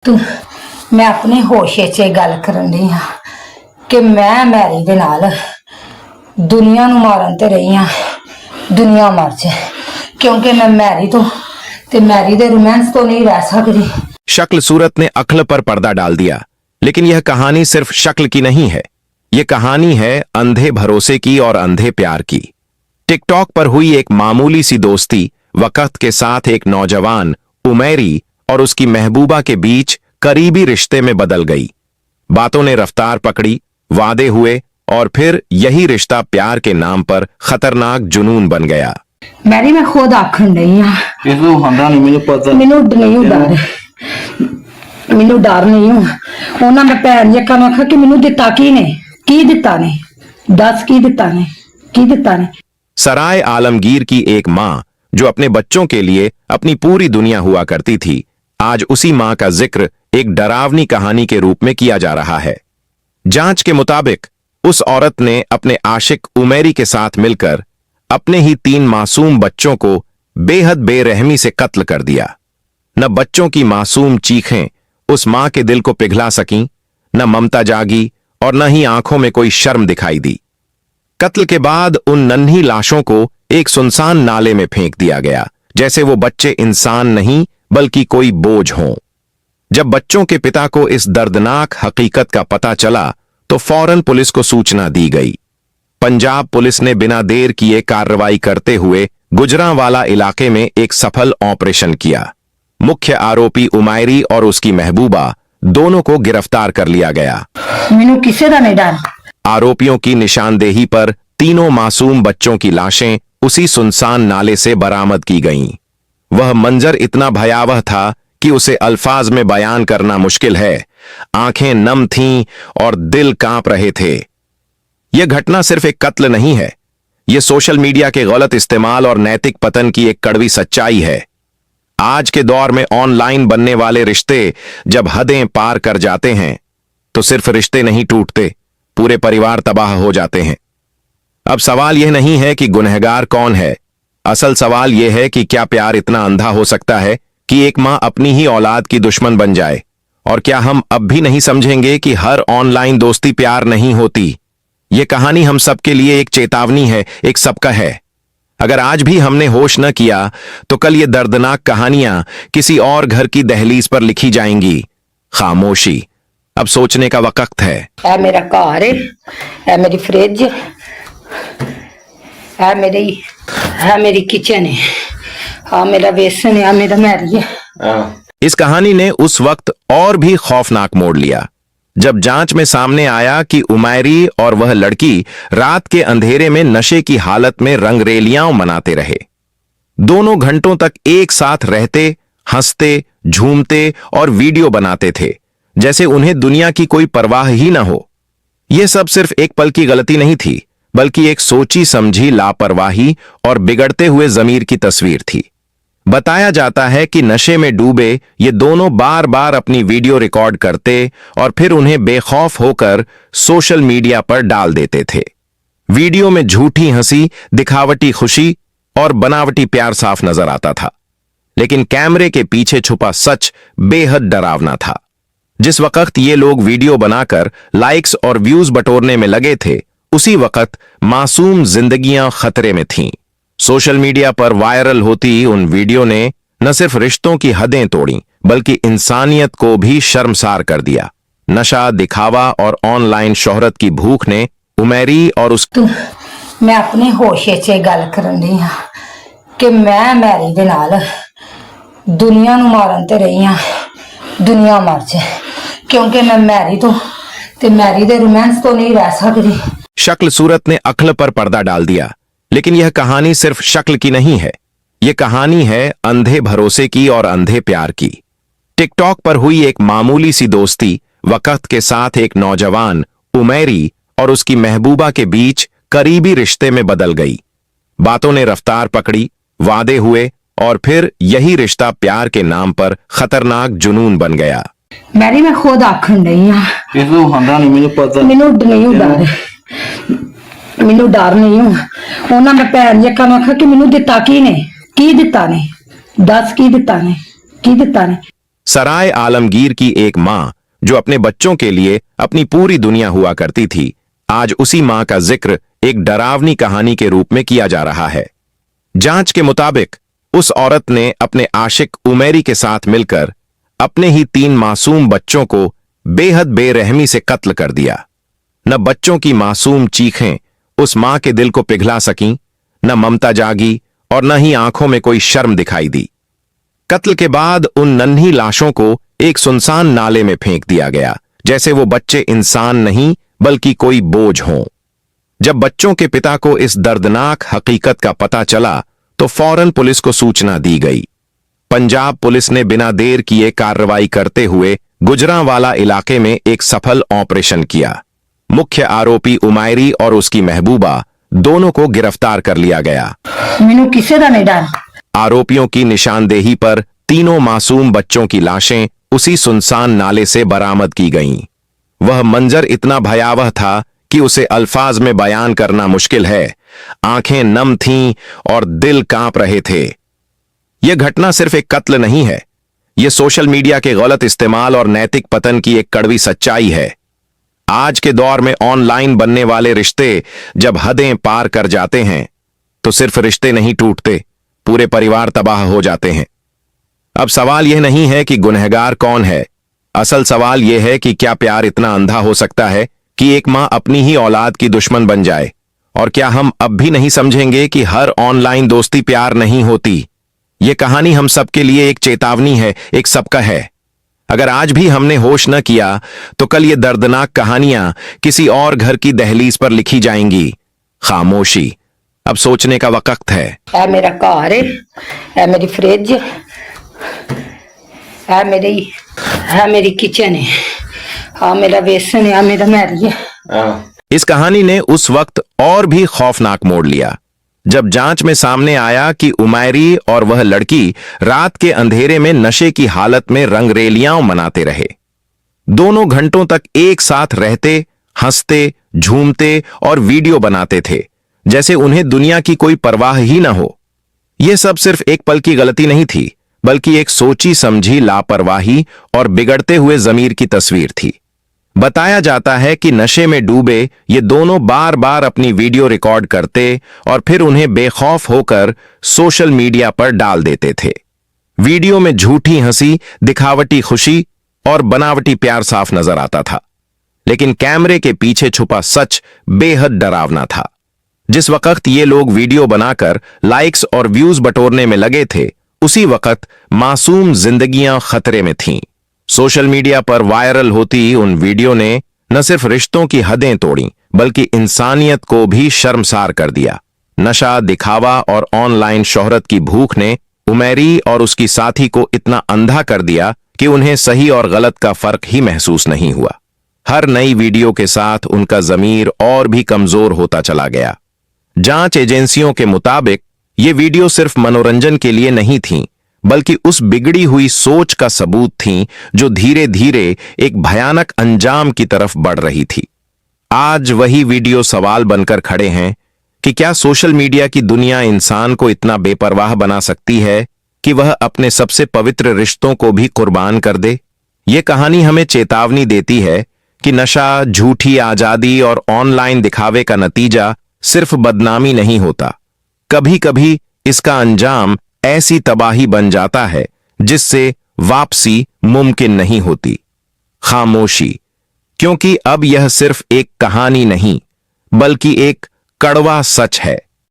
तू मैं अपने होशे च गल करन दी हां कि मैं मैरी दे नाल दुनिया नू मारन ते रही हां। दुनिया मर जाए क्योंकि मैं मैरी तो मैरी दे रोमांस तो नहीं रह सकती। शक्ल सूरत ने अक्ल पर पर्दा डाल दिया, लेकिन यह कहानी सिर्फ शक्ल की नहीं है। यह कहानी है अंधे भरोसे की और अंधे प्यार की। टिकटॉक पर हुई एक मामूली सी दोस्ती वक्त के साथ एक नौजवान उमैरी और उसकी महबूबा के बीच करीबी रिश्ते में बदल गई। बातों ने रफ्तार पकड़ी, वादे हुए और फिर यही रिश्ता प्यार के नाम पर खतरनाक जुनून बन गया। मैरी मैं खुद आखन नहीं हां इसको हंदा नहीं मुझे पता मैनू नहीं डर मैनू डर नहीं हूं उन्हां मैं भैन जी कम आखा कि मैनू दिता की दिता ने दस की दिता ने। सराय आलमगीर की एक मां जो अपने बच्चों के लिए अपनी पूरी दुनिया हुआ करती थी, आज उसी मां का जिक्र एक डरावनी कहानी के रूप में किया जा रहा है। जांच के मुताबिक उस औरत ने अपने आशिक उमैरी के साथ मिलकर अपने ही 3 मासूम बच्चों को बेहद बेरहमी से कत्ल कर दिया। न बच्चों की मासूम चीखें उस मां के दिल को पिघला सकीं, न ममता जागी और न ही आंखों में कोई शर्म दिखाई दी। कत्ल के बाद उन नन्ही लाशों को एक सुनसान नाले में फेंक दिया गया, जैसे वो बच्चे इंसान नहीं बल्कि कोई बोझ हों। जब बच्चों के पिता को इस दर्दनाक हकीकत का पता चला तो फौरन पुलिस को सूचना दी गई। पंजाब पुलिस ने बिना देर किए कार्रवाई करते हुए गुजरांवाला इलाके में एक सफल ऑपरेशन किया। मुख्य आरोपी उमैरी और उसकी महबूबा दोनों को गिरफ्तार कर लिया गया। मैनू किसे दा नहीं डर। आरोपियों की निशानदेही पर तीनों मासूम बच्चों की लाशें उसी सुनसान नाले से बरामद की गईं। वह मंजर इतना भयावह था कि उसे अल्फाज में बयान करना मुश्किल है। आंखें नम थीं और दिल कांप रहे थे। यह घटना सिर्फ एक कत्ल नहीं है, यह सोशल मीडिया के गलत इस्तेमाल और नैतिक पतन की एक कड़वी सच्चाई है। आज के दौर में ऑनलाइन बनने वाले रिश्ते जब हदें पार कर जाते हैं तो सिर्फ रिश्ते नहीं टूटते, पूरे परिवार तबाह हो जाते हैं। अब सवाल यह नहीं है कि गुनहगार कौन है, असल सवाल यह है कि क्या प्यार इतना अंधा हो सकता है कि एक मां अपनी ही औलाद की दुश्मन बन जाए? और क्या हम अब भी नहीं समझेंगे कि हर ऑनलाइन दोस्ती प्यार नहीं होती? यह कहानी हम सबके लिए एक चेतावनी है, एक सबका है। अगर आज भी हमने होश न किया तो कल ये दर्दनाक कहानियां किसी और घर की दहलीज पर लिखी जाएंगी। खामोशी, अब सोचने का वक्त है। ए मेरा घर है, ए मेरी फ्रिज, ए मेरी किचन है, हाँ मेरा बेसन है, मेरा मैरी है। इस कहानी ने उस वक्त और भी खौफनाक मोड़ लिया जब जांच में सामने आया कि उमैरी और वह लड़की रात के अंधेरे में नशे की हालत में रंगरेलियां मनाते रहे। दोनों घंटों तक एक साथ रहते, हंसते, झूमते और वीडियो बनाते थे, जैसे उन्हें दुनिया की कोई परवाह ही ना हो। यह सब सिर्फ एक पल की गलती नहीं थी, बल्कि एक सोची समझी लापरवाही और बिगड़ते हुए जमीर की तस्वीर थी। बताया जाता है कि नशे में डूबे ये दोनों बार बार अपनी वीडियो रिकॉर्ड करते और फिर उन्हें बेखौफ होकर सोशल मीडिया पर डाल देते थे। वीडियो में झूठी हंसी, दिखावटी खुशी और बनावटी प्यार साफ नजर आता था, लेकिन कैमरे के पीछे छुपा सच बेहद डरावना था। जिस वक्त ये लोग वीडियो बनाकर लाइक्स और व्यूज बटोरने में लगे थे, उसी वक्त मासूम जिंदगियां खतरे में थीं। सोशल मीडिया पर वायरल होती उन वीडियो ने न सिर्फ रिश्तों की हदें तोड़ी, बल्कि इंसानियत को भी शर्मसार कर दिया। नशा, दिखावा और ऑनलाइन शोहरत की भूख ने उमैरी और उस मैं अपने होशे च गल करन दी हां कि मैं मैरी दे नाल दुनिया नू मारन ते रही हां। दुनिया मर जाए क्योंकि मैं मैरी तो मैरी दे रोमांस तो नहीं रह सकती। शक्ल सूरत ने अक्ल पर पर्दा डाल दिया, लेकिन यह कहानी सिर्फ शक्ल की नहीं है, यह कहानी है अंधे भरोसे की और अंधे प्यार की। टिकटॉक पर हुई एक मामूली सी दोस्ती वक्त के साथ एक नौजवान उमैरी और उसकी महबूबा के बीच करीबी रिश्ते में बदल गई। बातों ने रफ्तार पकड़ी, वादे हुए और फिर यही रिश्ता प्यार के नाम पर खतरनाक जुनून बन गया। मैरी मैं खुद आखन नहीं हां इसको हंदा नहीं मुझे पता मैनू डर नहीं हूं उन्हां मैं भैन जी कम आखा कि मैनू दिता की दिता ने दस की दिता ने। सराय आलमगीर की एक मां जो अपने बच्चों के लिए अपनी पूरी दुनिया हुआ करती थी, आज उसी मां का जिक्र एक डरावनी कहानी के रूप में किया जा रहा है। जांच के मुताबिक उस औरत ने अपने आशिक उमैरी के साथ मिलकर अपने ही 3 मासूम बच्चों को बेहद बेरहमी से कत्ल कर दिया। न बच्चों की मासूम चीखें उस मां के दिल को पिघला सकीं, न ममता जागी और न ही आंखों में कोई शर्म दिखाई दी। कत्ल के बाद उन नन्ही लाशों को एक सुनसान नाले में फेंक दिया गया, जैसे वो बच्चे इंसान नहीं बल्कि कोई बोझ हों। जब बच्चों के पिता को इस दर्दनाक हकीकत का पता चला तो फौरन पुलिस को सूचना दी गई। पंजाब पुलिस ने बिना देर किए कार्रवाई करते हुए गुजरांवाला इलाके में एक सफल ऑपरेशन किया। मुख्य आरोपी उमैरी और उसकी महबूबा दोनों को गिरफ्तार कर लिया गया। मैनू किसे दा नहीं डर। आरोपियों की निशानदेही पर तीनों मासूम बच्चों की लाशें उसी सुनसान नाले से बरामद की गईं। वह मंजर इतना भयावह था कि उसे अल्फाज में बयान करना मुश्किल है। आंखें नम थीं और दिल कांप रहे थे। यह घटना सिर्फ एक कत्ल नहीं है, यह सोशल मीडिया के गलत इस्तेमाल और नैतिक पतन की एक कड़वी सच्चाई है। आज के दौर में ऑनलाइन बनने वाले रिश्ते जब हदें पार कर जाते हैं तो सिर्फ रिश्ते नहीं टूटते, पूरे परिवार तबाह हो जाते हैं। अब सवाल यह नहीं है कि गुनहगार कौन है, असल सवाल यह है कि क्या प्यार इतना अंधा हो सकता है कि एक मां अपनी ही औलाद की दुश्मन बन जाए? और क्या हम अब भी नहीं समझेंगे कि हर ऑनलाइन दोस्ती प्यार नहीं होती? यह कहानी हम सबके लिए एक चेतावनी है, एक सबका है। अगर आज भी हमने होश न किया तो कल ये दर्दनाक कहानियां किसी और घर की दहलीज पर लिखी जाएंगी। खामोशी, अब सोचने का वक्त है। ए मेरा घर है, ए मेरी फ्रिज, ए मेरी किचन है, हाँ मेरा बेसन है, मेरा मैरी है। इस कहानी ने उस वक्त और भी खौफनाक मोड़ लिया जब जांच में सामने आया कि उमैरी और वह लड़की रात के अंधेरे में नशे की हालत में रंगरेलियां मनाते रहे। दोनों घंटों तक एक साथ रहते, हंसते, झूमते और वीडियो बनाते थे, जैसे उन्हें दुनिया की कोई परवाह ही न हो। यह सब सिर्फ एक पल की गलती नहीं थी, बल्कि एक सोची समझी लापरवाही और बिगड़ते हुए जमीर की तस्वीर थी। बताया जाता है कि नशे में डूबे ये दोनों बार बार अपनी वीडियो रिकॉर्ड करते और फिर उन्हें बेखौफ होकर सोशल मीडिया पर डाल देते थे। वीडियो में झूठी हंसी, दिखावटी खुशी और बनावटी प्यार साफ नजर आता था, लेकिन कैमरे के पीछे छुपा सच बेहद डरावना था। जिस वक्त ये लोग वीडियो बनाकर लाइक्स और व्यूज बटोरने में लगे थे, उसी वक्त मासूम जिंदगियां खतरे में थीं। सोशल मीडिया पर वायरल होती उन वीडियो ने न सिर्फ रिश्तों की हदें तोड़ी, बल्कि इंसानियत को भी शर्मसार कर दिया। नशा, दिखावा और ऑनलाइन शोहरत की भूख ने उमैरी और उसकी साथी को इतना अंधा कर दिया कि उन्हें सही और गलत का फर्क ही महसूस नहीं हुआ। हर नई वीडियो के साथ उनका जमीर और भी कमजोर होता चला गया। जांच एजेंसियों के मुताबिक ये वीडियो सिर्फ मनोरंजन के लिए नहीं थीं, बल्कि उस बिगड़ी हुई सोच का सबूत थीं जो धीरे धीरे एक भयानक अंजाम की तरफ बढ़ रही थी। आज वही वीडियो सवाल बनकर खड़े हैं कि क्या सोशल मीडिया की दुनिया इंसान को इतना बेपरवाह बना सकती है कि वह अपने सबसे पवित्र रिश्तों को भी कुर्बान कर दे? ये कहानी हमें चेतावनी देती है कि नशा, झूठी आजादी और ऑनलाइन दिखावे का नतीजा सिर्फ बदनामी नहीं होता। कभी कभी इसका अंजाम ऐसी तबाही बन जाता है जिससे वापसी मुमकिन नहीं होती। खामोशी, क्योंकि अब यह सिर्फ एक कहानी नहीं, बल्कि एक कड़वा सच है।